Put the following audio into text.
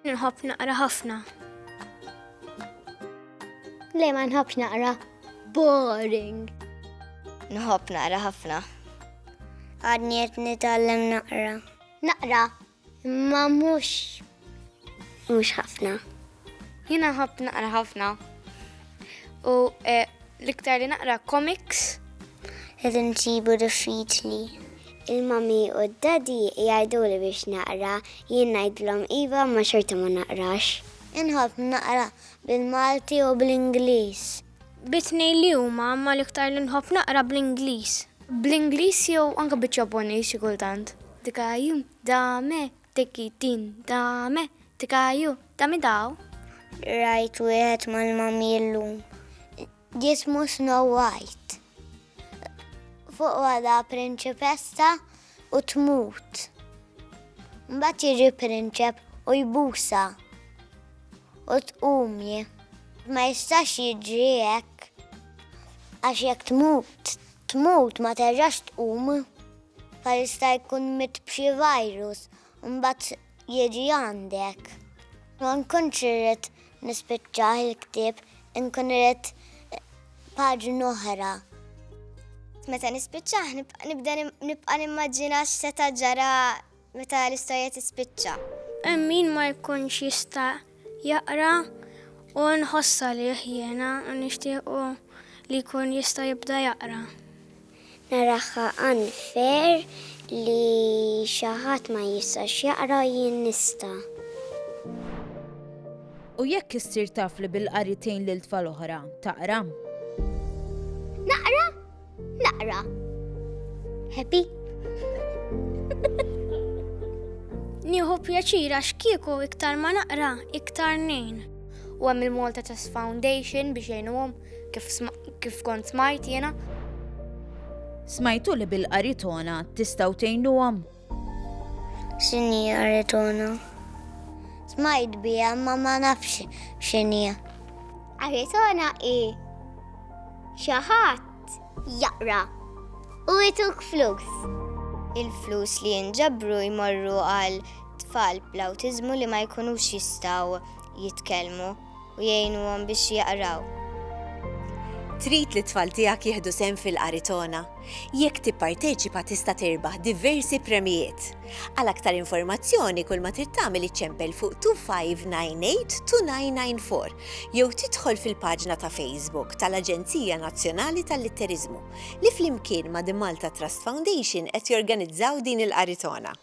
Nħobb naqra ħafna. Le ma nħobbx naqra. Boring. Nħobb naqra ħafna. Għadni qed nitgħallem naqra. Naqra, ma mhux ħafna. Jiena nħobb naqra ħafna. U l-iktar li naqra comics. Qed insibu diffiċli. Il-mami u d-daddy jgħiduli biex naqra, jien ngħidlhom iva ma xorta ma naqrax. Inħobb naqra bil-Malti u bl-Ingliż. Bitnej li huma ma l-iktar li nħobb naqra bl-Ingliż. Bl-Ingliż jew anke biċ-Ġappuniż xi kultant. Tikaju, dame, tikitin, dame, tikaju, dami daw. Rajt wieħed mal-mami llum. Jismu Snow White. Fuq għada prinċepessa u tmut. Mbagħad jiġi prinċep u jbusa. U tqumji. Ma jistax jiġri hekk. Għax jekk tmut ma terġax tqum. Jista' jkun mit b'xi virus u mbagħad jiġi għandek. Ma nkunx irid nispiċċah il-ktieb, inkun irid paġna oħra. Meta nispiċċaħ nibqa' nimmaġina x'seta' ġara meta l-istorja tispiċċa. Min ma jkunx jista' jaqra u nħossa li jiena nixtiequ li jkun jista' jibda jaqra. Naraħħa unfair li xi ħadd ma jistax jaqra jien nista'. U jekk issir taf li bil-qaritejn lil tfal oħra, taqra? Naqra. Happy? Nieħu pjaċir għax kieku iktar ma naqra, iktar nejn. U hemm il-Malta Trust Foundation biex jgħinuhom kif kont smajt jiena. Smajtu li bil-qaritona tistgħu tgħinuhom? X'inhi qaritona? Smajt biha ma nafx x'inhi. Qaritona xi ħadd jaqra u jtuk flus. Il-flus li jinġabru jmorru għal tfal bl-awtiżmu li ma jkunux jistgħu jitkellmu u jgħinuhom biex jaqraw. Trid li tfal tiegħek jieħdu sehem fil-qaritona. Jekk tipparteċipa tista' tirbaħ diversi premijiet. Għal aktar informazzjoni kull ma trid tagħmel iċċempel fuq 2598-2994 jew tidħol fil-paġna ta' Facebook tal-Aġenzija Nazzjonali tal-Litteriżmu li flimkien ma' The Malta Trust Foundation qed jorganizzaw din il-qaritona.